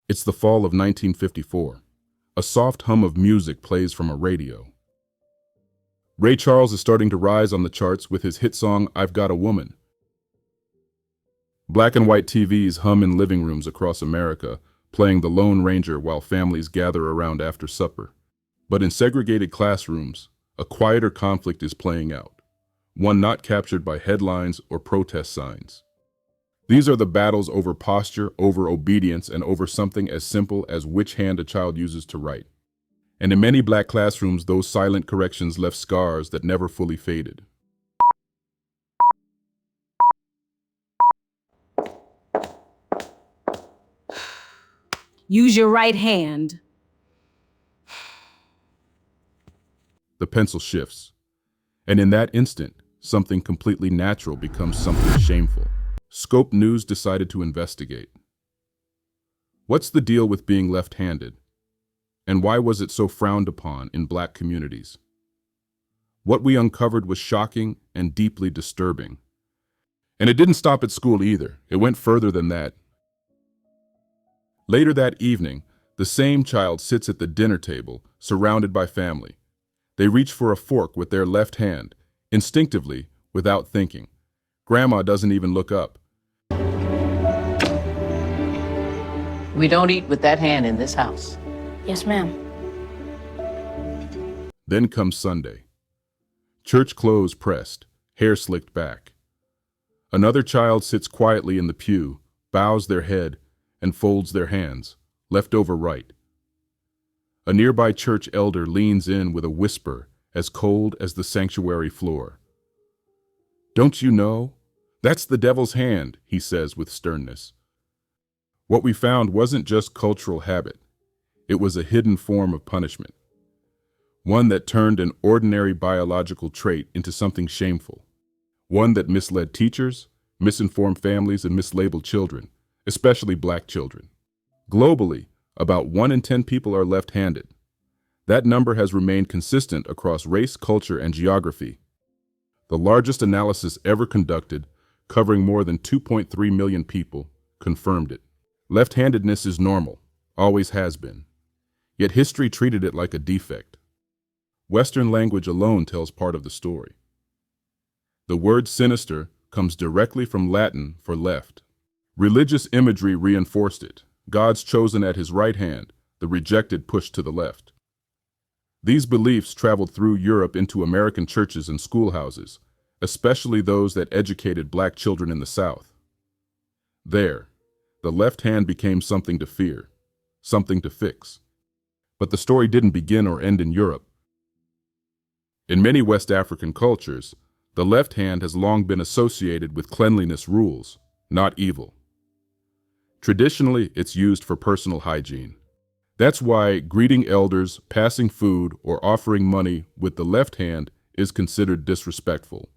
It's the fall of 1954. A soft hum of music plays from a radio. Ray Charles is starting to rise on the charts with his hit song, I've Got a Woman. Black and white TVs hum in living rooms across America, playing The Lone Ranger while families gather around after supper. But in segregated classrooms, a quieter conflict is playing out, one not captured by headlines or protest signs. These are the battles over posture, over obedience, and over something as simple as which hand a child uses to write. And in many black classrooms, those silent corrections left scars that never fully faded. Use your right hand. The pencil shifts, and in that instant, something completely natural becomes something shameful. Scope News decided to investigate. What's the deal with being left-handed? And why was it so frowned upon in black communities? What we uncovered was shocking and deeply disturbing. And it didn't stop at school either. It went further than that. Later that evening, the same child sits at the dinner table, surrounded by family. They reach for a fork with their left hand, instinctively, without thinking. Grandma doesn't even look up. We don't eat with that hand in this house. Yes, ma'am. Then comes Sunday. Church clothes pressed, hair slicked back. Another child sits quietly in the pew, bows their head, and folds their hands, left over right. A nearby church elder leans in with a whisper as cold as the sanctuary floor. Don't you know? That's the devil's hand, he says with sternness. What we found wasn't just cultural habit. It was a hidden form of punishment, one that turned an ordinary biological trait into something shameful, one that misled teachers, misinformed families, and mislabeled children, especially black children. Globally, about 1 in 10 people are left-handed. That number has remained consistent across race, culture, and geography. The largest analysis ever conducted, covering more than 2.3 million people, confirmed it. Left-handedness is normal, always has been. Yet history treated it like a defect. Western language alone tells part of the story. The word sinister comes directly from Latin for left. Religious imagery reinforced it. God's chosen at his right hand, the rejected pushed to the left. These beliefs traveled through Europe into American churches and schoolhouses, especially those that educated black children in the South. There, the left hand became something to fear, something to fix. But the story didn't begin or end in Europe. In many West African cultures, the left hand has long been associated with cleanliness rules, not evil. Traditionally, it's used for personal hygiene. That's why greeting elders, passing food, or offering money with the left hand is considered disrespectful.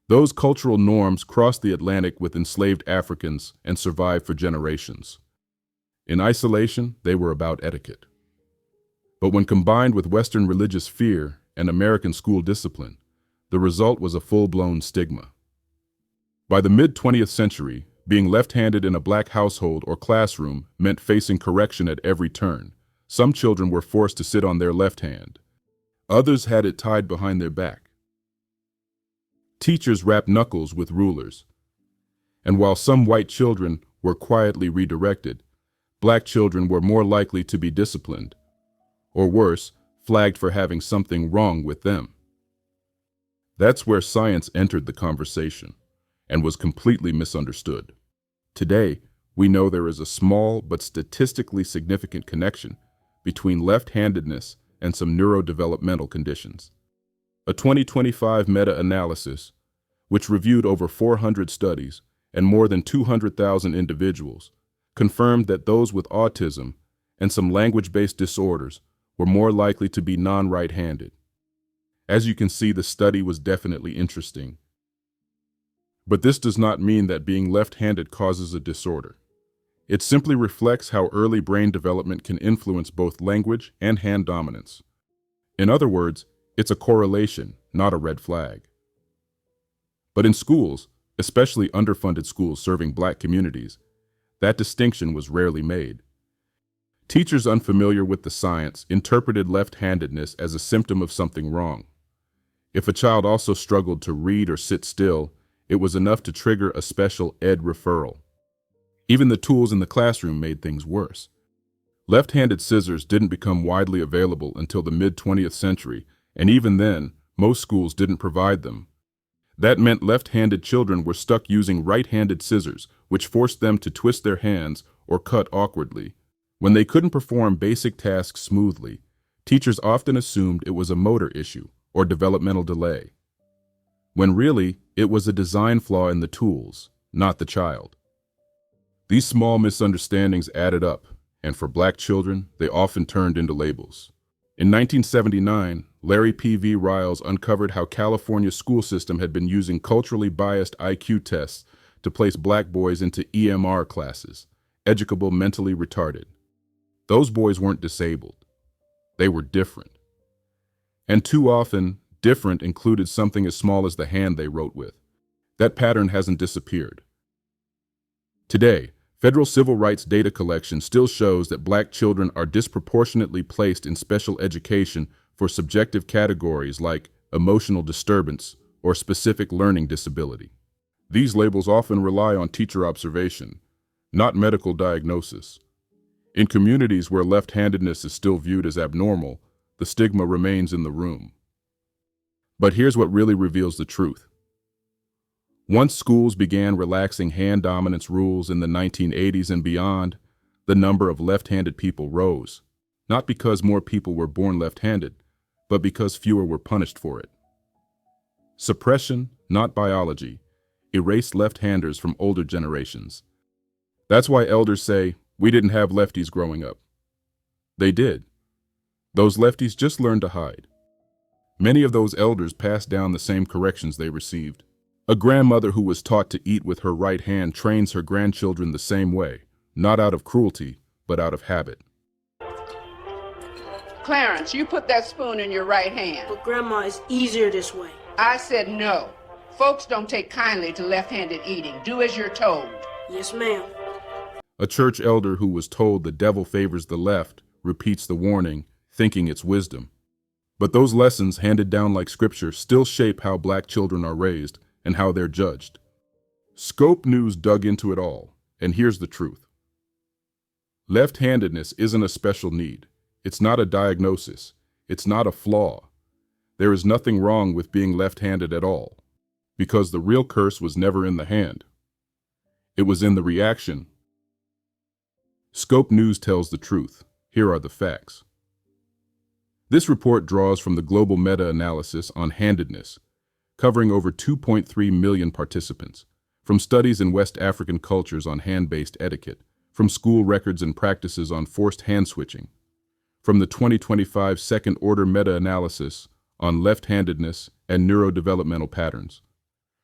Those cultural norms crossed the Atlantic with enslaved Africans and survived for generations. In isolation, they were about etiquette. But when combined with Western religious fear and American school discipline, the result was a full-blown stigma. By the mid-20th century, being left-handed in a black household or classroom meant facing correction at every turn. Some children were forced to sit on their left hand. Others had it tied behind their back. Teachers rapped knuckles with rulers. And while some white children were quietly redirected, black children were more likely to be disciplined, or worse, flagged for having something wrong with them. That's where science entered the conversation and was completely misunderstood. Today, we know there is a small but statistically significant connection between left-handedness and some neurodevelopmental conditions. A 2025 meta-analysis, which reviewed over 400 studies and more than 200,000 individuals, confirmed that those with autism and some language-based disorders were more likely to be non-right-handed. As you can see, the study was definitely interesting. But this does not mean that being left-handed causes a disorder. It simply reflects how early brain development can influence both language and hand dominance. In other words, it's a correlation, not a red flag. But in schools, especially underfunded schools serving black communities, That distinction was rarely made. Teachers unfamiliar with the science interpreted left-handedness as a symptom of something wrong. If a child also struggled to read or sit still, it was enough to trigger a special ed referral. Even the tools in the classroom made things worse. Left-handed scissors didn't become widely available until the mid-20th century, and even then, most schools didn't provide them. That meant left-handed children were stuck using right-handed scissors, which forced them to twist their hands or cut awkwardly. When they couldn't perform basic tasks smoothly, teachers often assumed it was a motor issue or developmental delay, when really it was a design flaw in the tools, not the child. These small misunderstandings added up, and for Black children, they often turned into labels. In 1979, Larry P.V. Riles uncovered how California's school system had been using culturally biased IQ tests to place Black boys into EMR classes, educable mentally retarded. Those boys weren't disabled. They were different. And too often, different included something as small as the hand they wrote with. That pattern hasn't disappeared. Today, federal civil rights data collection still shows that Black children are disproportionately placed in special education for subjective categories like emotional disturbance or specific learning disability. These labels often rely on teacher observation, not medical diagnosis. In communities where left-handedness is still viewed as abnormal, the stigma remains in the room. But here's what really reveals the truth. Once schools began relaxing hand dominance rules in the 1980s and beyond, the number of left-handed people rose, not because more people were born left-handed, but because fewer were punished for it. Suppression, not biology, erased left-handers from older generations. That's why elders say, "We didn't have lefties growing up." They did. Those lefties just learned to hide. Many of those elders passed down the same corrections they received. A grandmother who was taught to eat with her right hand trains her grandchildren the same way, not out of cruelty, but out of habit. Clarence, you put that spoon in your right hand. But Grandma, it's easier this way. I said no. Folks don't take kindly to left-handed eating. Do as you're told. Yes, ma'am. A church elder who was told the devil favors the left repeats the warning, thinking it's wisdom. But those lessons handed down like scripture still shape how Black children are raised and how they're judged. Scope News dug into it all, and here's the truth. Left-handedness isn't a special need. It's not a diagnosis. It's not a flaw. There is nothing wrong with being left-handed at all, because the real curse was never in the hand. It was in the reaction. Scope News tells the truth. Here are the facts. This report draws from the global meta-analysis on handedness, covering over 2.3 million participants, from studies in West African cultures on hand-based etiquette, from school records and practices on forced hand switching, from the 2025 second-order meta-analysis on left-handedness and neurodevelopmental patterns,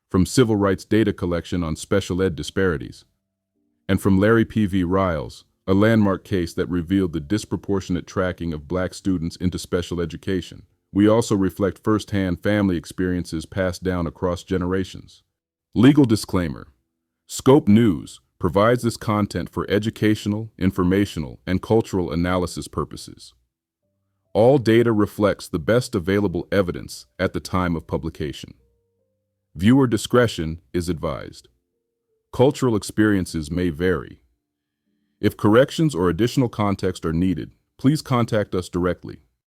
from civil rights data collection on special ed disparities, and from Larry P.V. Riles, a landmark case that revealed the disproportionate tracking of Black students into special education. We also reflect firsthand family experiences passed down across generations. Legal disclaimer: Scope News provides this content for educational, informational, and cultural analysis purposes. All data reflects the best available evidence at the time of publication. Viewer discretion is advised. Cultural experiences may vary. If corrections or additional context are needed, please contact us directly.